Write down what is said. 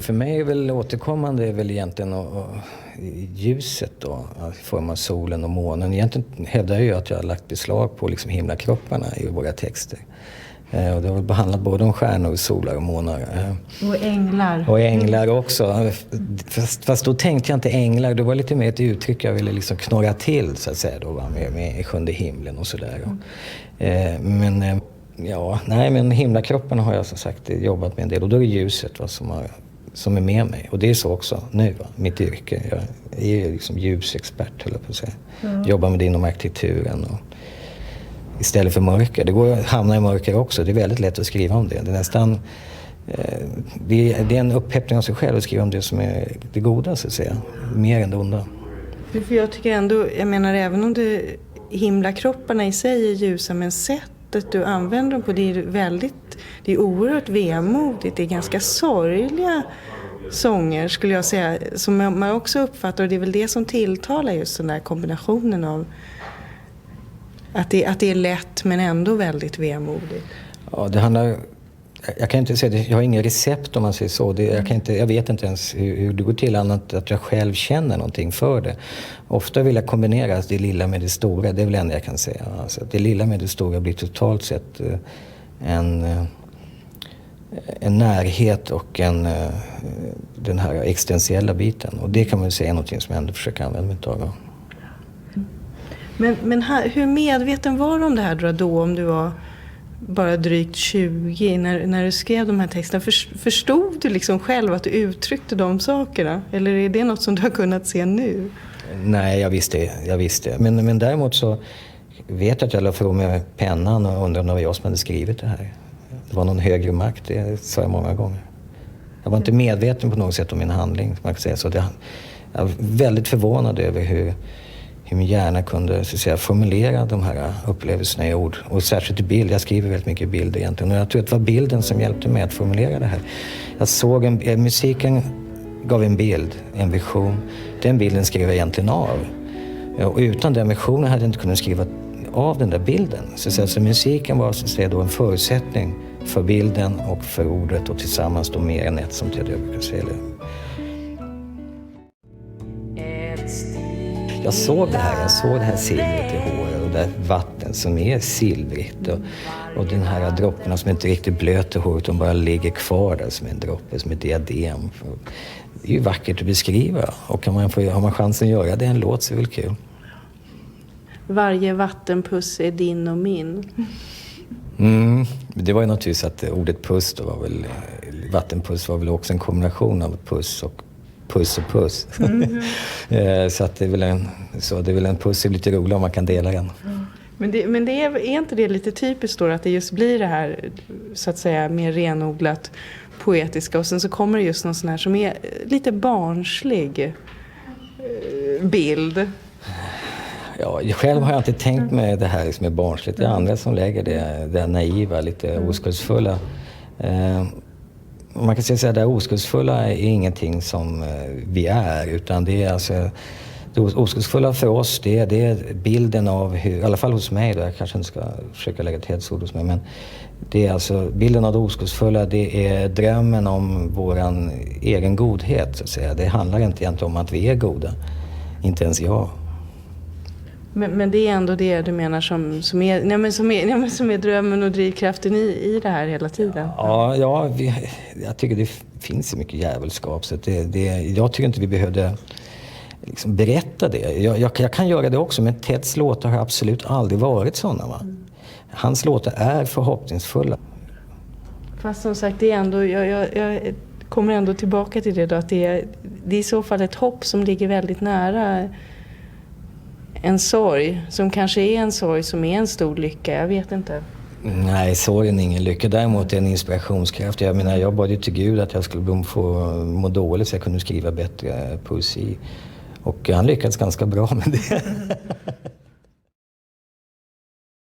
För mig är väl återkommande är väl egentligen ljuset då, i form av solen och månen. Egentligen hävdar jag ju att jag har lagt beslag på liksom himlakropparna i våra texter. Och det har behandlat både om stjärnor, solar och månar. Och änglar. Och änglar också. Fast då tänkte jag inte änglar. Det var lite mer ett uttryck jag ville liksom knorra till så att säga då, med sjunde himlen och sådär. Men himlakropparna har jag som sagt jobbat med en del. Och då är det ljuset som är med mig. Och det är så också nu, mitt yrke. Jag är liksom ljusexpert, höll jag på att säga. Jobbar med det inom arkitekturen och istället för mörker. Det går att hamna i mörker också. Det är väldigt lätt att skriva om det. Det är nästan det är en uppheppning av sig själv att skriva om det som är det goda så att säga. Mer än det onda. För jag tycker ändå, jag menar även om himlakropparna i sig är ljusa, men sättet du använder dem på, det är oerhört vemodigt. Det är ganska sorgliga sånger skulle jag säga, som man också uppfattar, och det är väl det som tilltalar just den där kombinationen av att det är lätt men ändå väldigt vemodigt. Ja, det handlar... Jag kan inte säga det, jag har ingen recept om man säger så. Jag vet inte ens hur det går till annat att jag själv känner någonting för det. Ofta vill jag kombinera det lilla med det stora, det är väl enda jag kan säga. Alltså, det lilla med det stora blir totalt sett en närhet och den här existentiella biten. Och det kan man säga är någonting som jag ändå försöker använda mig av. Men hur medveten var du om det här då, om du var bara drygt 20 när du skrev de här texterna? Förstod du liksom själv att du uttryckte de sakerna? Eller är det något som du har kunnat se nu? Nej, jag visste. Men däremot så vet jag att jag la från med pennan och undrade om det var jag som hade skrivit det här. Det var någon högre makt, det sa jag många gånger. Jag var inte medveten på något sätt om min handling, man kan säga så. Jag var väldigt förvånad över hur min hjärna kunde så att säga, formulera de här upplevelserna i ord. Och särskilt i bild. Jag skriver väldigt mycket bild egentligen. Och jag tror att det var bilden som hjälpte mig att formulera det här. Jag såg musiken gav en bild, en vision. Den bilden skrev jag egentligen av. Och utan den visionen hade jag inte kunnat skriva av den där bilden. Så musiken var så att säga, då en förutsättning för bilden och för ordet. Och tillsammans då mer än ett som jag brukar säga. Jag såg det här silvret i håret och det vatten som är silvrigt och den här dropparna som inte riktigt blöter håret, de bara ligger kvar där som en droppe, som ett diadem. Det är ju vackert att beskriva och har man chansen att göra det en låt så är det väl kul. Varje vattenpuss är din och min. Det var ju naturligtvis att ordet puss då var väl, vattenpuss var väl också en kombination av puss och puss. Så att det är väl en puss är lite rolig om man kan dela den. Men det är inte det lite typiskt då att det just blir det här så att säga mer renodlat poetiska och sen så kommer det just någon sån här som är lite barnslig bild. Ja, själv har jag inte tänkt mig det här som är barnsligt. Det är andra som lägger det naiva, lite oskuldsfulla. Man kan säga att det oskuldsfulla är ingenting som vi är, utan det är alltså det oskuldsfulla för oss, det är bilden av hur, i alla fall hos mig då, jag kanske inte ska försöka lägga ett hetsord hos mig, men det är alltså bilden av det oskuldsfulla, det är drömmen om våran egen godhet så att säga. Det handlar inte egentligen om att vi är goda, inte ens jag. Men det är ändå det du menar som är drömmen och drivkraften i det här hela tiden? Ja, jag tycker det finns så mycket djävulskap så att jag tycker inte vi behövde liksom berätta det. Jag kan göra det också, men Teds låtar har absolut aldrig varit sådana. Va? Hans låtar är förhoppningsfulla. Fast som sagt, det är ändå, jag kommer ändå tillbaka till det då, att det är i så fall ett hopp som ligger väldigt nära en sorg, som kanske är en sorg som är en stor lycka, jag vet inte. Nej, sorgen är ingen lycka. Däremot är det en inspirationskraft. Jag bad ju till Gud att jag skulle få må dåligt så jag kunde skriva bättre poesi. Och han lyckades ganska bra med det.